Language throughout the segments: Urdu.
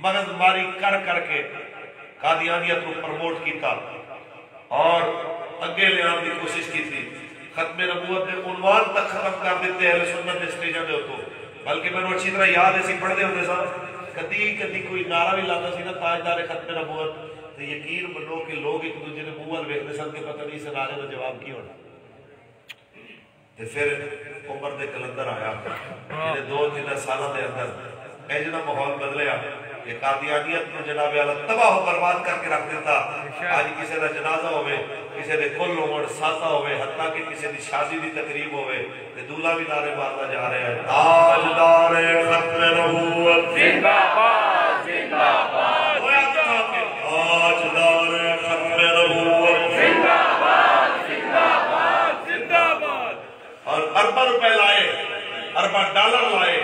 مغز ماری کر کر کے قادیانیت کو پروموٹ کیتا اور اگے لے آنے کی کوشش کی تھی. ختم نبوت نے عنوان تک ختم کر دیتے اہل سنت نے اسٹیجاں دے ہوتو. بلکہ میں نے اچھی طرح یاد ہے سی پڑھ دے ہوتے سا کدی کدی کوئی نعرہ بھی لاتا سی نا تاجدار ختم نبوت تو یقین بنو کہ لوگ ایک دوسرے نے منہ ول ویکھدے سن کہ پتہ نہیں اس نعرے کا جواب کی ہونا. تے پھر عمر دے کلندر آیا جے 2-3 سالاں دے اندر اے جڑا ماحول بدلیا کہ قادیانیت کو جناب اعلی تباہ و برباد کر کے رکھ دیتا. آج کسی دا جنازہ ہوئے کسی دے کل ہون ساتھا ہوئے حتیٰ کہ کسی دی شادی دی تقریب ہوئے تے دولہا بھی نعرے مارتا جا رہے ہیں تاجدار ختم نبوت زندہ باد زندہ باد. تاجدار ختم نبوت زندہ باد زندہ باد زندہ باد. اور ارباں روپے لائے ارباں ڈالر لائے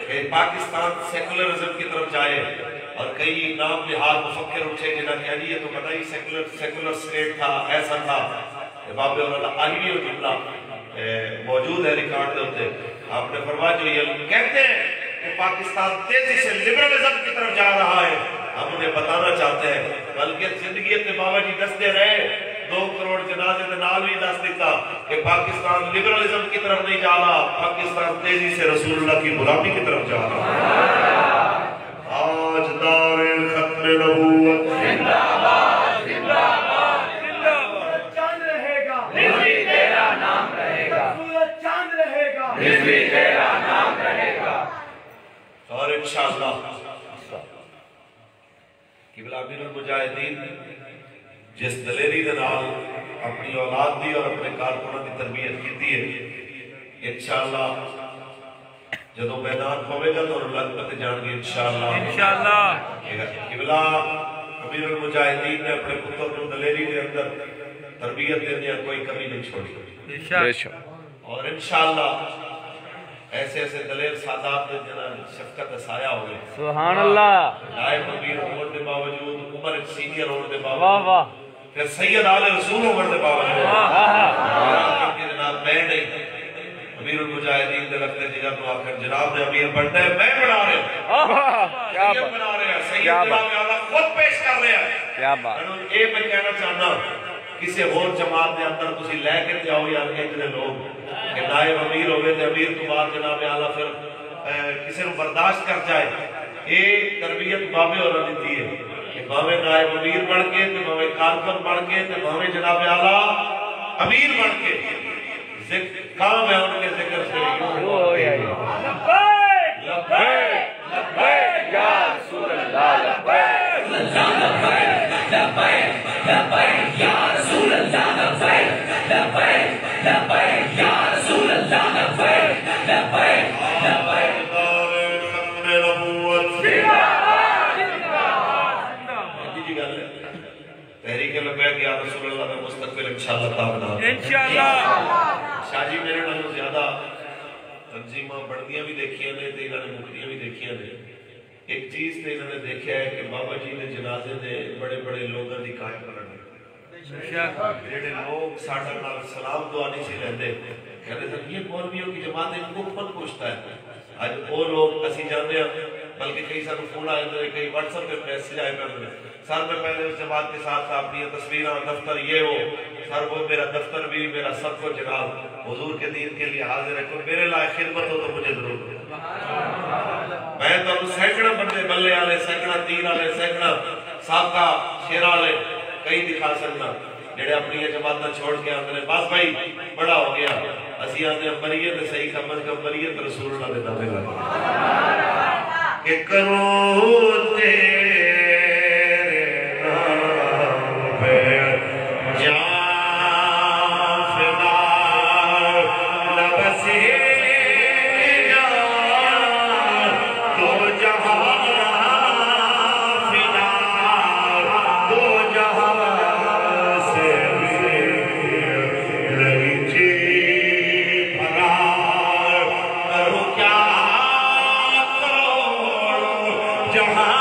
کہ پاکستان سیکولرزم کی طرف جائے. اور کئی نام نہاد مفکر اٹھے جنہاں کہا جی یہ تو پتہ ہی سیکولر سٹیٹ تھا ایسا تھا. باب اللہ آہی و جملہ موجود ہے ریکارڈ دے ہوتے. آپ نے فرمایا جو یہ کہتے ہیں کہ پاکستان تیزی سے لبرلزم کی طرف جا رہا ہے ہم انہیں بتانا چاہتے ہیں بلکہ زندگی کے بابا جی دستے رہے 2 کروڑ جنازے دے نال بھی دس دیتا کہ پاکستان لبرلزم کی طرف نہیں جا رہا پاکستان تیزی سے رسول اللہ کی غلامی کی طرف جا رہا ہے. تاجدار ختم نبوت زندہ باد زندہ باد زندہ باد. چاند رہے گا رضوی تیرا نام رہے گا سورج چاند رہے گا رضوی تیرا نام رہے گا. اور انشاءاللہ قبلہ امیر المجاہدین جس دلیری دے نال اپنی اولاد دی اور اپنے کارکنوں کی تربیت کی ہے انشاءاللہ جدو میدان ہوئے گا تو لگ پتے جان گے انشاءاللہ. قبلہ امیر المجاہدین نے اپنے پتر کو دلیری کے اندر تربیت دینے کوئی کمی نہیں چھوڑی اور انشاءاللہ ایسے ایسے دلیر سادات نے جنہاں شفقت سایہ ہوئے سبحان اللہ. نائب امیر ہونے دے باوجود عمر ایک سینئر ہونے دے باوجود پھر سید آل رسول ہونے دے باوجود کہ جناب میں نہیں امیر المجاہدین دے رکھتے جگہ تو آخر جناب نے امیر بننا ہے میں بنا رہے ہیں سید بنا رہے ہیں سید جناب اعلیٰ خود پیش کر رہے ہیں. کیا بات اے میں کہنا چاہنا کسی اور جماعت دے اندر تسی لے کے جاؤ یا اتنے لوگ کہ نائب امیر ہوئے تھے امیر تو بعد جناب اعلیٰ پھر کسی نے برداشت کر جائے. اے تربیت بابے اور دیتی ہے کہ بابے نائب امیر بڑھ کے تو بابے کارکن بڑھ کے تو بابے جناب اعلیٰ امیر بڑھ کے کام ہے ان کے ذکر سے لبیک لبیک لبیک یا رسول اللہ لبیک لبیک لبیک لبیک یا رسول اللہ لبیک لبیک لبیک یا رسول اللہ لبیک لبیک لبیک ختم نبوت جی گل ہے تحریک لبیک یا رسول اللہ کا مستقبل انشاءاللہ تعالی انشاءاللہ. شاہ جی میرے نالوں زیادہ تنظیمہ بڑھدیاں بھی دیکھیاں نے تے انہوں نے مکدیاں بھی دیکھیاں نے. ایک چیز تے انہوں نے دیکھا ہے کہ بابا جی نے جنازے نے بڑے بڑے لوگوں دی قائم کرنے جڑے لوگ ساڈے نال سلام دعا نہیں سی لیندے کہتے تھے یہ مولویوں کی جماعت ان کو خود پوچھتا ہے. آج وہ لوگ اسی جانتے ہیں بلکہ کئی سارے فون آئے تھے کئی واٹس ایپ پہ میسج آئے پہ سر میں پہلے اس جماعت کے ساتھ اپنی تصویریں دفتر یہ ہو سر وہ میرا دفتر بھی میرا سب کو جناب حضور کے دین کے لیے حاضر ہے کوئی میرے لائے خدمت ہو تو مجھے ضرور میں تو سینکڑا بندے بلے والے سینکڑا تیر والے سینکڑا سابقہ شیر والے کئی دکھا سکنا جڑے اپنی جماعتیں چھوڑ کے آتے ہیں بس بھائی بڑا ہو گیا اسی آتے ہیں مریت صحیح سمجھ کر مریت رسول اللہ دے دعوے لگا کہ کرو تیرے نام پہ جان فدا لبسی جان تو جہاں فدا تو جہاں سے لگی جی فرار کرو کیا کرو جہاں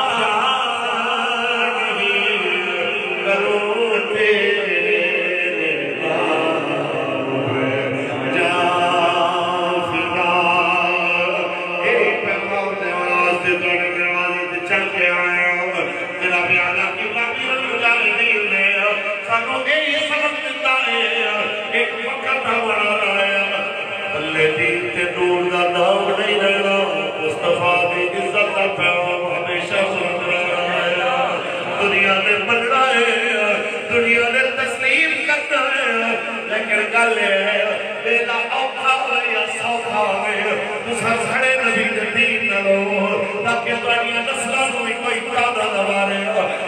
دنیا نے مننا ہے دنیا نے تسلیم کرنا ہے لیکن گل ہے بیلا اوکھا ہوئے یا سوکھا ہوئے تسا سڑے نبی دین نہ لو تاکہ تواڈیاں نسلاں نوں کوئی تانا نہ مارے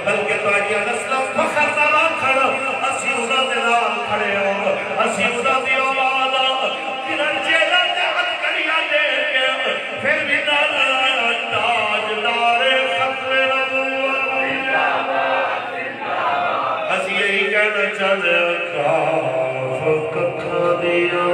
بلکہ تواڈیاں نسلاں فخر نال کھڑا اسی انہاں دے نال کھڑے ہو اسی انہاں دی اولاد جنہاں جیلاں تے ہتھکڑیاں دے کے پھر بھی نال تاجدار ختم نبوت اسی یہی کہنا چاہتے ہیں کاف ککھا دیا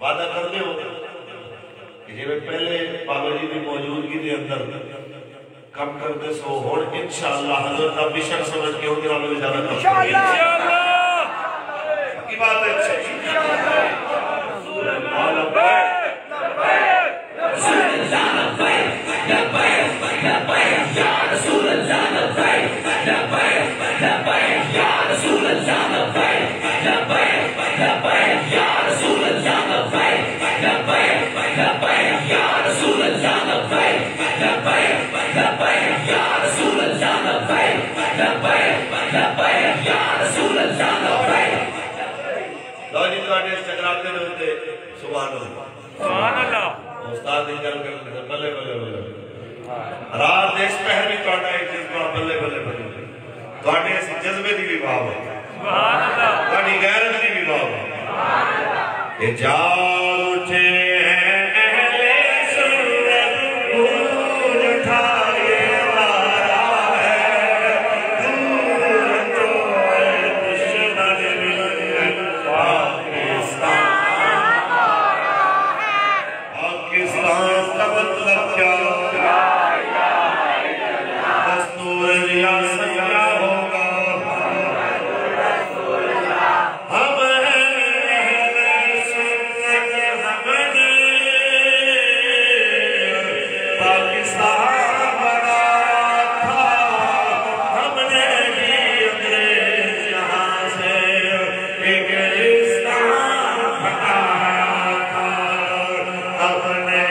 وعدہ کر دے ہو کہ جب پہلے بابا جی کی موجودگی کے اندر کم کرتے سو ہون انشاءاللہ حضرت اب مشن سمجھ کے ہوگی رہا میں زیادہ کم انشاءاللہ کی بات ہے سبحان اللہ استاد انجل کرتے ہیں بلے بلے بلے رات دیش پہر بھی توڑا ایک جذبہ بلے بلے بلے توڑے ایسی جذبے دی بھی باب ہے توڑی غیرت دی بھی باب ہے یہ جال اٹھے ہیں اہل سنت گونج اٹھائے لارا ہے دور جو ہے دشمن ملت پاکستان کا مطلب کیا دستور ریاست کیا ہوگا ہم پاکستان بڑا تھا ہم نے بھی انگریز یہاں سے انگلستان ہٹایا تھا ہم نے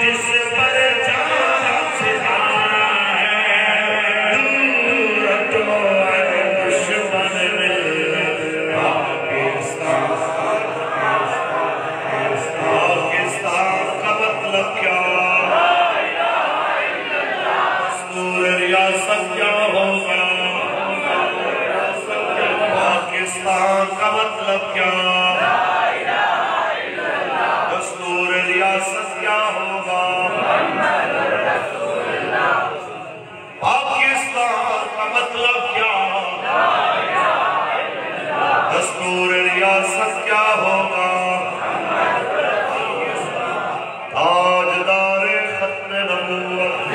جس پر جان سدھانا ہے دور تو ہے دشمن ملت پاکستان کا مطلب کیا دستور ریاست کیا ہوگا پاکستان کا مطلب کیا دستور ریاست کیا ہوگا پاکستان کا مطلب کیا دستور ریاست کیا ہوگا تاجدار ختم نبوت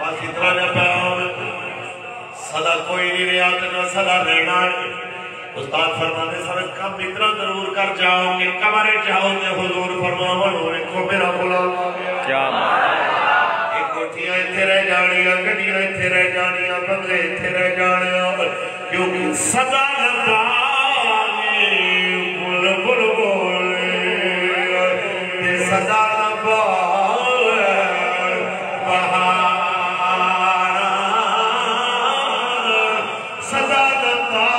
بس اتنا نہ پیغام صدا کوئی نہیں رہا نہ صدا رہنا استاد فرمانے سارے کم اتنا ضرور کر جاؤ کہ کمرے جاؤ تے حضور فرماون ہوئے کو میرا غلام کیا ایک کوٹھیاں اتھے رہ جانیاں گڈیاں اتھے رہ جانیاں بنگلے اتھے رہ جانیاں کیونکہ صدا نبانی بول بول بولے تے صدا نبال بہارا صدا نبال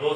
2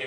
6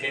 6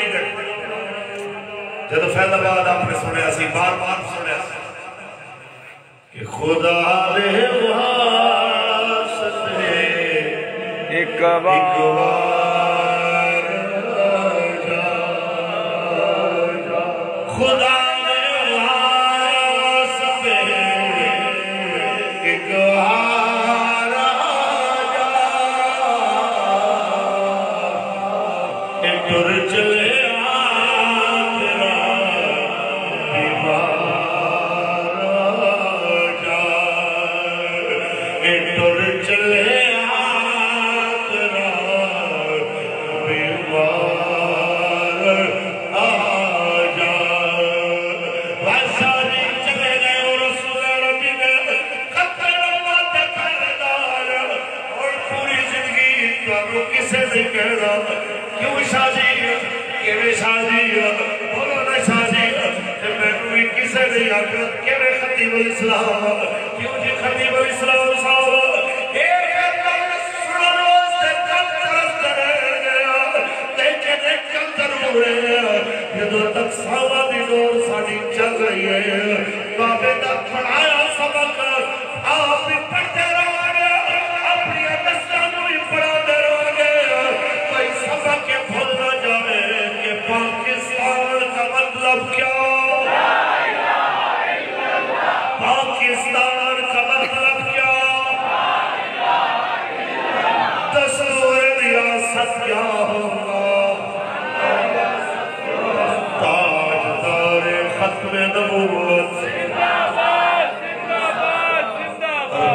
نہیں دیکھتے جب فیض آباد آپ نے سنے اسی بار بار سنے کہ خدا دے واسطے ایک بار خدا دے واسطے ایک بار ٹر چلے خطیب الاسلام کیوں جی خطیب الاسلام صاحب ایک سنن واسطے کل ترست رہ گیا لیکن ایک کندر ہوئے جدو تک صحابہ دی دور ساڑی چل رہی ہے بابے تک پڑھایا سبق آپ بھی پڑھتے رہو گے اپنی نسلوں بھی پڑھاتے رہو گے کوئی سبق کے بھول نہ جائے کہ پاکستان کا مطلب کیا پاکستان کا مطلب کیا دستور ریاست کیا ہوگا تاجدار ختم نبوت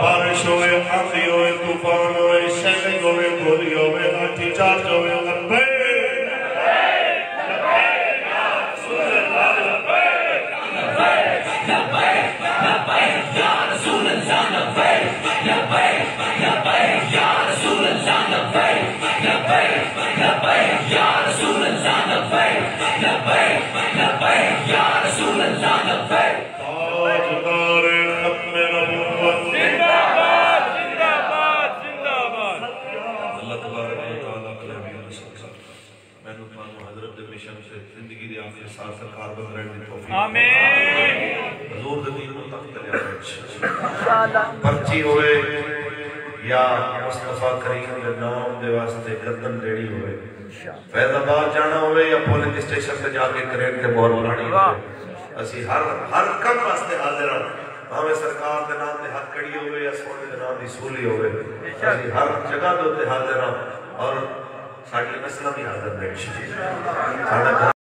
بارش ہوئے آندھی ہوئے طوفان ہوئے شیلنگ ہوئے گولی ہوئے لاٹھی چارج ہوئے لبے پرچی ہوئے یا مصطفیٰ کریم کے نام دے واسطے گردن ریڑی ہوئے فیض آباد جانا ہوئے یا پولنگ اسٹیشن پہ جا کے کرین کے مہر لگانی ہوئے اسی ہر کم واسطے حاضر ہیں ہمیں سرکار دے نام دے ہاتھ کڑی ہوئے یا سونے دے نام دی سولی ہوئے اسی ہر جگہ دے حاضر ہیں اور ساڑھی نسلہ بھی حاضر ہیں